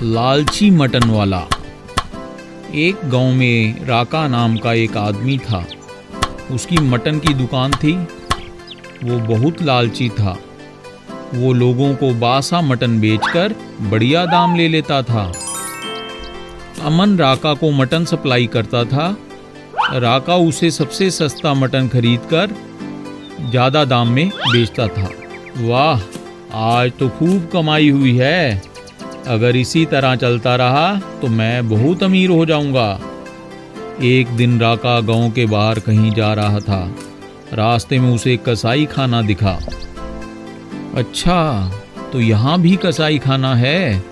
लालची मटन वाला। एक गांव में राका नाम का एक आदमी था। उसकी मटन की दुकान थी। वो बहुत लालची था। वो लोगों को बासा मटन बेचकर बढ़िया दाम ले लेता था। अमन राका को मटन सप्लाई करता था। राका उसे सबसे सस्ता मटन खरीदकर ज़्यादा दाम में बेचता था। वाह, आज तो खूब कमाई हुई है। अगर इसी तरह चलता रहा तो मैं बहुत अमीर हो जाऊंगा। एक दिन राका गांव के बाहर कहीं जा रहा था। रास्ते में उसे कसाई खाना दिखा। अच्छा, तो यहाँ भी कसाई खाना है।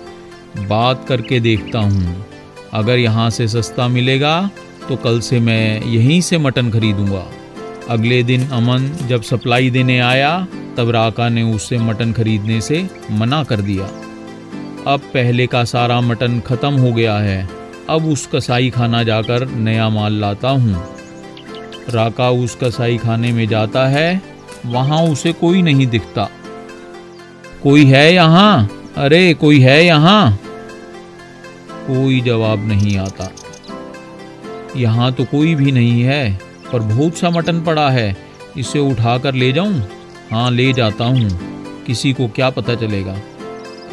बात करके देखता हूँ। अगर यहाँ से सस्ता मिलेगा तो कल से मैं यहीं से मटन खरीदूंगा। अगले दिन अमन जब सप्लाई देने आया तब राका ने उससे मटन खरीदने से मना कर दिया। अब पहले का सारा मटन खत्म हो गया है। अब उस कसाई खाना जाकर नया माल लाता हूँ। राका उस कसाई खाने में जाता है। वहाँ उसे कोई नहीं दिखता। कोई है यहाँ? अरे कोई है यहाँ? कोई जवाब नहीं आता। यहाँ तो कोई भी नहीं है, पर बहुत सा मटन पड़ा है। इसे उठाकर ले जाऊं? हाँ, ले जाता हूँ। किसी को क्या पता चलेगा।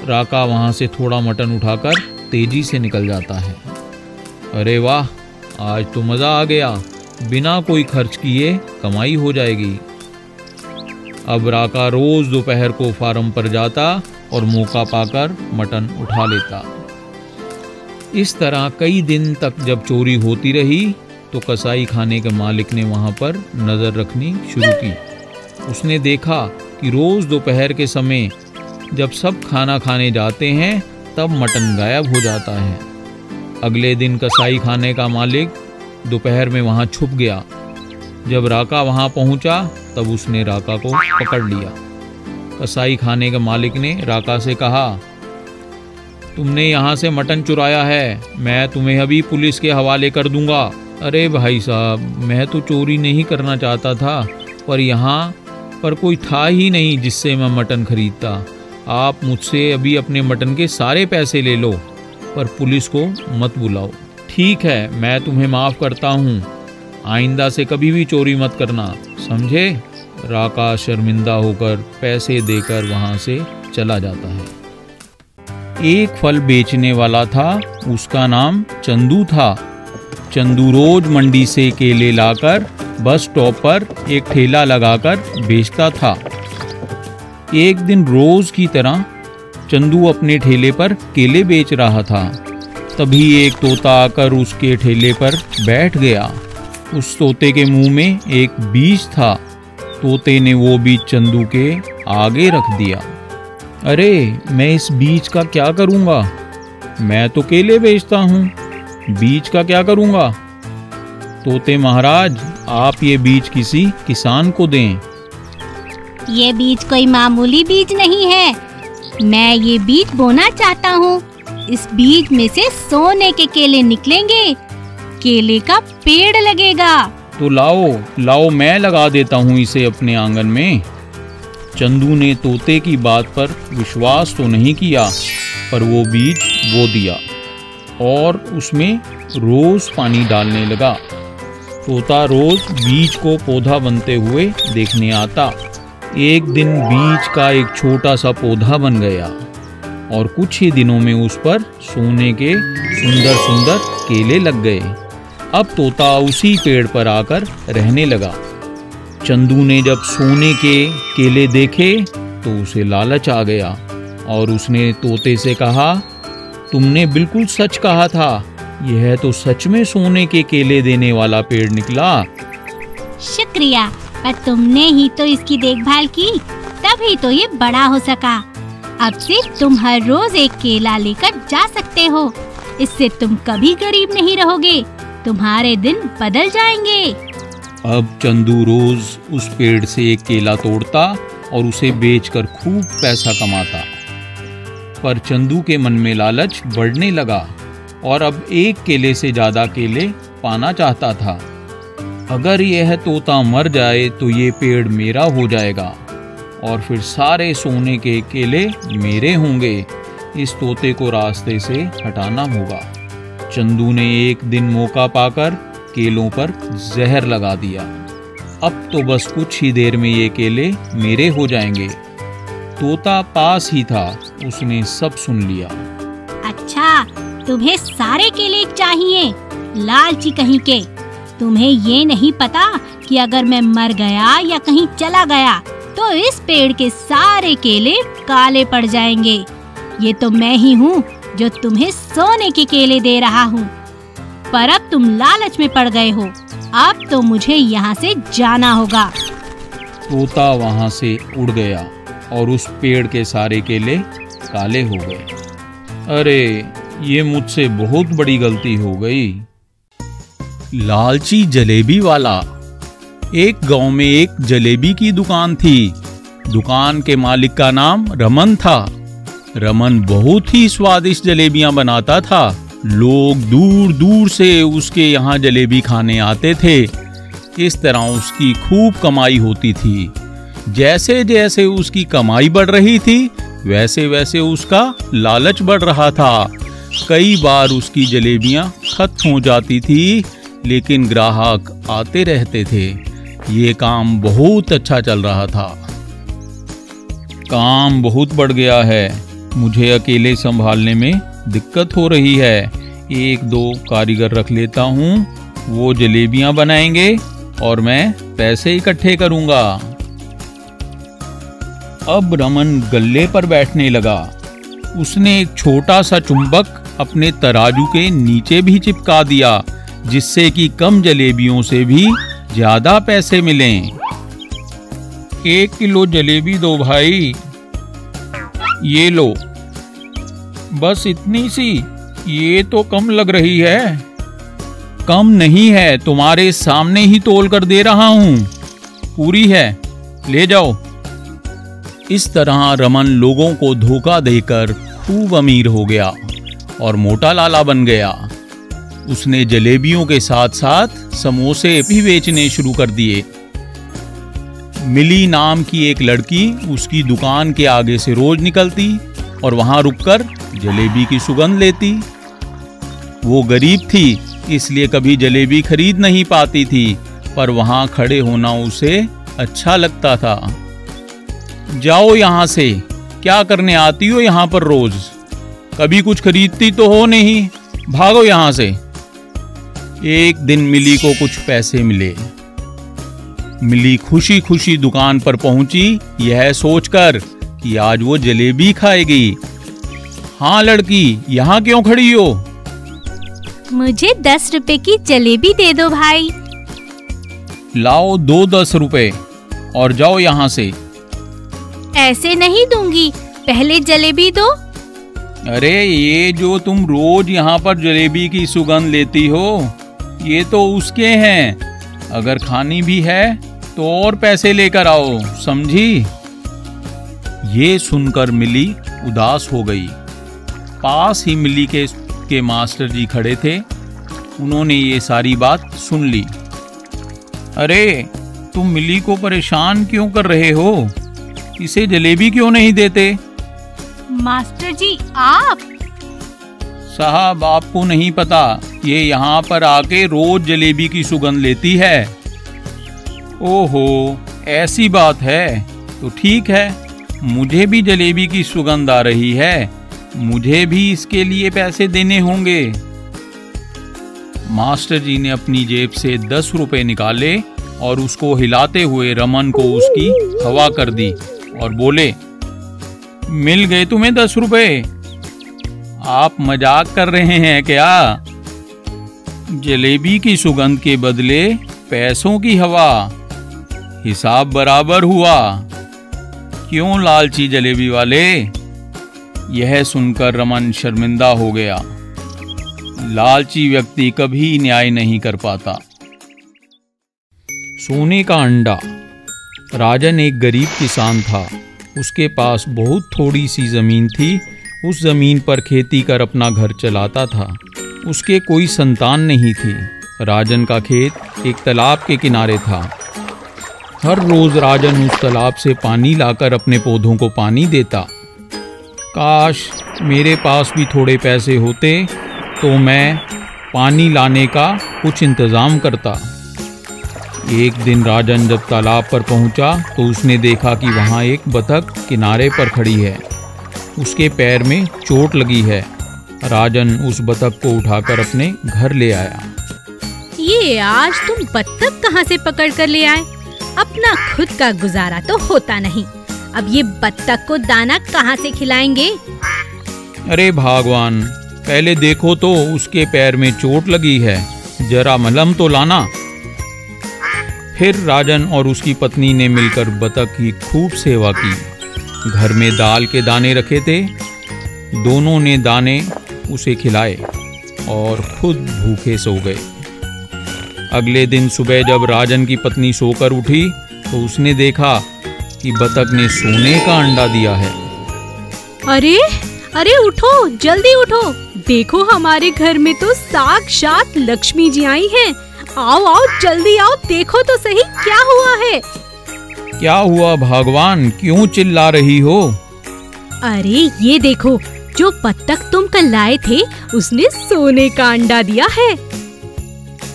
राका वहाँ से थोड़ा मटन उठाकर तेजी से निकल जाता है। अरे वाह, आज तो मज़ा आ गया। बिना कोई खर्च किए कमाई हो जाएगी। अब राका रोज़ दोपहर को फार्म पर जाता और मौका पाकर मटन उठा लेता। इस तरह कई दिन तक जब चोरी होती रही तो कसाई खाने के मालिक ने वहाँ पर नज़र रखनी शुरू की। उसने देखा कि रोज़ दोपहर के समय जब सब खाना खाने जाते हैं तब मटन गायब हो जाता है। अगले दिन कसाई खाने का मालिक दोपहर में वहाँ छुप गया। जब राका वहाँ पहुँचा तब उसने राका को पकड़ लिया। कसाई खाने के मालिक ने राका से कहा, तुमने यहाँ से मटन चुराया है। मैं तुम्हें अभी पुलिस के हवाले कर दूंगा। अरे भाई साहब, मैं तो चोरी नहीं करना चाहता था, पर यहाँ पर कोई था ही नहीं जिससे मैं मटन खरीदता। आप मुझसे अभी अपने मटन के सारे पैसे ले लो, पर पुलिस को मत बुलाओ। ठीक है, मैं तुम्हें माफ़ करता हूँ। आइंदा से कभी भी चोरी मत करना, समझे? राका शर्मिंदा होकर पैसे देकर वहाँ से चला जाता है। एक फल बेचने वाला था। उसका नाम चंदू था। चंदू रोज मंडी से केले लाकर बस स्टॉप पर एक ठेला लगाकर बेचता था। एक दिन रोज की तरह चंदू अपने ठेले पर केले बेच रहा था। तभी एक तोता आकर उसके ठेले पर बैठ गया। उस तोते के मुंह में एक बीज था। तोते ने वो बीज चंदू के आगे रख दिया। अरे, मैं इस बीज का क्या करूँगा? मैं तो केले बेचता हूँ, बीज का क्या करूँगा? तोते महाराज, आप ये बीज किसी किसान को दें। ये बीज कोई मामूली बीज नहीं है। मैं ये बीज बोना चाहता हूँ। इस बीज में से सोने के केले निकलेंगे। केले का पेड़ लगेगा। तो लाओ, मैं लगा देता हूँ इसे अपने आंगन में। चंदू ने तोते की बात पर विश्वास तो नहीं किया, पर वो बीज बो दिया और उसमें रोज पानी डालने लगा। तोता रोज बीज को पौधा बनते हुए देखने आता। एक दिन बीज का एक छोटा सा पौधा बन गया और कुछ ही दिनों में उस पर सोने के सुंदर सुंदर केले लग गए। अब तोता उसी पेड़ पर आकर रहने लगा। चंदू ने जब सोने के केले देखे तो उसे लालच आ गया और उसने तोते से कहा, तुमने बिल्कुल सच कहा था। यह तो सच में सोने के केले देने वाला पेड़ निकला। शुक्रिया, पर तुमने ही तो इसकी देखभाल की, तभी तो ये बड़ा हो सका। अब से तुम हर रोज एक केला लेकर जा सकते हो। इससे तुम कभी गरीब नहीं रहोगे। तुम्हारे दिन बदल जाएंगे। अब चंदू रोज उस पेड़ से एक केला तोड़ता और उसे बेचकर खूब पैसा कमाता। पर चंदू के मन में लालच बढ़ने लगा और अब एक केले से ज्यादा केले पाना चाहता था। अगर यह तोता मर जाए तो ये पेड़ मेरा हो जाएगा और फिर सारे सोने के केले मेरे होंगे। इस तोते को रास्ते से हटाना होगा। चंदू ने एक दिन मौका पाकर केलों पर जहर लगा दिया। अब तो बस कुछ ही देर में ये केले मेरे हो जाएंगे। तोता पास ही था, उसने सब सुन लिया। अच्छा, तुम्हें सारे केले चाहिए, लालची कहीं के। तुम्हें ये नहीं पता कि अगर मैं मर गया या कहीं चला गया तो इस पेड़ के सारे केले काले पड़ जाएंगे। ये तो मैं ही हूँ जो तुम्हें सोने के केले दे रहा हूँ। पर अब तुम लालच में पड़ गए हो, अब तो मुझे यहाँ से जाना होगा। तोता वहाँ से उड़ गया और उस पेड़ के सारे केले काले हो गए। अरे, ये मुझसे बहुत बड़ी गलती हो गई। लालची जलेबी वाला। एक गांव में एक जलेबी की दुकान थी। दुकान के मालिक का नाम रमन था। रमन बहुत ही स्वादिष्ट जलेबियां बनाता था। लोग दूर दूर से उसके यहाँ जलेबी खाने आते थे। इस तरह उसकी खूब कमाई होती थी। जैसे जैसे उसकी कमाई बढ़ रही थी, वैसे वैसे उसका लालच बढ़ रहा था। कई बार उसकी जलेबियां खत्म हो जाती थी, लेकिन ग्राहक आते रहते थे। ये काम बहुत अच्छा चल रहा था। काम बहुत बढ़ गया है, मुझे अकेले संभालने में दिक्कत हो रही है। एक दो कारीगर रख लेता हूँ, वो जलेबियां बनाएंगे और मैं पैसे इकट्ठे करूँगा। अब रमन गल्ले पर बैठने लगा। उसने एक छोटा सा चुंबक अपने तराजू के नीचे भी चिपका दिया, जिससे कि कम जलेबियों से भी ज्यादा पैसे मिलें। 1 किलो जलेबी दो भाई। ये लो। बस इतनी सी? ये तो कम लग रही है। कम नहीं है, तुम्हारे सामने ही तोल कर दे रहा हूँ। पूरी है, ले जाओ। इस तरह रमन लोगों को धोखा देकर खूब अमीर हो गया और मोटा लाला बन गया। उसने जलेबियों के साथ साथ समोसे भी बेचने शुरू कर दिए। मिली नाम की एक लड़की उसकी दुकान के आगे से रोज निकलती और वहां रुककर जलेबी की सुगंध लेती। वो गरीब थी, इसलिए कभी जलेबी खरीद नहीं पाती थी, पर वहां खड़े होना उसे अच्छा लगता था। जाओ यहाँ से, क्या करने आती हो यहाँ पर रोज? कभी कुछ खरीदती तो हो नहीं, भागो यहाँ से। एक दिन मिली को कुछ पैसे मिले। मिली खुशी खुशी दुकान पर पहुंची, यह सोचकर कि आज वो जलेबी खाएगी। हाँ लड़की, यहाँ क्यों खड़ी हो? मुझे 10 रुपए की जलेबी दे दो भाई। लाओ 2 10 रुपए और जाओ यहाँ से। ऐसे नहीं दूंगी, पहले जलेबी दो। अरे, ये जो तुम रोज यहाँ पर जलेबी की सुगंध लेती हो, ये तो उसके हैं। अगर खानी भी है तो और पैसे लेकर आओ, समझी? ये सुनकर मिली उदास हो गई। पास ही मिली के मास्टर जी खड़े थे। उन्होंने ये सारी बात सुन ली। अरे, तुम मिली को परेशान क्यों कर रहे हो? इसे जलेबी क्यों नहीं देते? मास्टर जी, आप? साहब, आपको नहीं पता, ये यहाँ पर आके रोज जलेबी की सुगंध लेती है। ओहो, ऐसी बात है तो ठीक है, मुझे भी जलेबी की सुगंध आ रही है, मुझे भी इसके लिए पैसे देने होंगे। मास्टर जी ने अपनी जेब से 10 रुपए निकाले और उसको हिलाते हुए रमन को उसकी हवा कर दी और बोले, मिल गए तुम्हें 10 रुपए? आप मजाक कर रहे हैं क्या? जलेबी की सुगंध के बदले पैसों की हवा, हिसाब बराबर हुआ। क्यों लालची जलेबी वाले? यह सुनकर रमन शर्मिंदा हो गया। लालची व्यक्ति कभी न्याय नहीं कर पाता। सोने का अंडा। राजन एक गरीब किसान था। उसके पास बहुत थोड़ी सी जमीन थी। उस जमीन पर खेती कर अपना घर चलाता था। उसके कोई संतान नहीं थी। राजन का खेत एक तालाब के किनारे था। हर रोज राजन उस तालाब से पानी लाकर अपने पौधों को पानी देता। काश मेरे पास भी थोड़े पैसे होते तो मैं पानी लाने का कुछ इंतज़ाम करता। एक दिन राजन जब तालाब पर पहुंचा तो उसने देखा कि वहां एक बतख किनारे पर खड़ी है। उसके पैर में चोट लगी है। राजन उस बतख को उठाकर अपने घर ले आया। ये आज तुम बत्तख कहाँ से पकड़ कर ले आए? अपना खुद का गुजारा तो होता नहीं, अब ये बत्तख को दाना कहाँ से खिलाएंगे? अरे भगवान, पहले देखो तो उसके पैर में चोट लगी है, जरा मलहम तो लाना। फिर राजन और उसकी पत्नी ने मिलकर बतख की खूब सेवा की। घर में दाल के दाने रखे थे, दोनों ने दाने उसे खिलाए और खुद भूखे सो गए। अगले दिन सुबह जब राजन की पत्नी सोकर उठी तो उसने देखा कि बतख ने सोने का अंडा दिया है। अरे अरे उठो, जल्दी उठो, देखो हमारे घर में तो साक्षात लक्ष्मी जी आई हैं। आओ आओ जल्दी आओ, देखो तो सही क्या हुआ है। क्या हुआ भगवान, क्यों चिल्ला रही हो? अरे ये देखो, जो बत्तख तुम कल लाए थे उसने सोने का अंडा दिया है।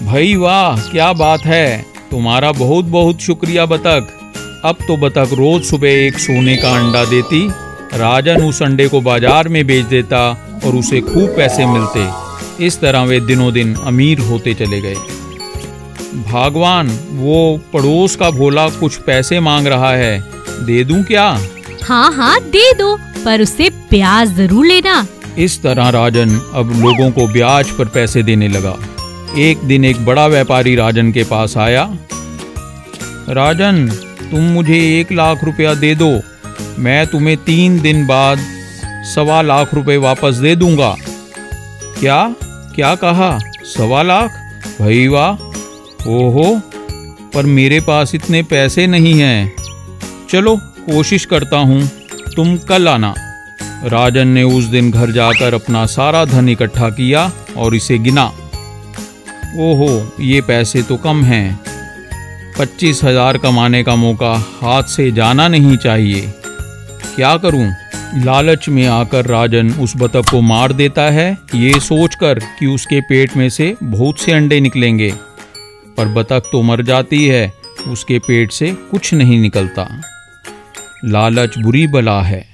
भाई वाह, क्या बात है, तुम्हारा बहुत बहुत शुक्रिया बतख। अब तो बतख रोज सुबह एक सोने का अंडा देती। राजन उस अंडे को बाजार में बेच देता और उसे खूब पैसे मिलते। इस तरह वे दिनों दिन अमीर होते चले गए। भगवान, वो पड़ोस का भोला कुछ पैसे मांग रहा है, दे दूं क्या? हाँ हाँ दे दो, पर उससे ब्याज जरूर लेना। इस तरह राजन अब लोगों को ब्याज पर पैसे देने लगा। एक दिन एक बड़ा व्यापारी राजन के पास आया। राजन, तुम मुझे 1 लाख रुपया दे दो, मैं तुम्हें 3 दिन बाद 1.25 लाख रुपए वापस दे दूंगा। क्या क्या कहा? 1.25 लाख? भाई वाह, ओहो, पर मेरे पास इतने पैसे नहीं हैं। चलो कोशिश करता हूँ, तुम कल आना। राजन ने उस दिन घर जाकर अपना सारा धन इकट्ठा किया और इसे गिना। ओहो, ये पैसे तो कम हैं। 25,000 कमाने का मौका हाथ से जाना नहीं चाहिए। क्या करूं? लालच में आकर राजन उस बतख को मार देता है, ये सोचकर कि उसके पेट में से बहुत से अंडे निकलेंगे। पर बतख तो मर जाती है, उसके पेट से कुछ नहीं निकलता। लालच बुरी बला है।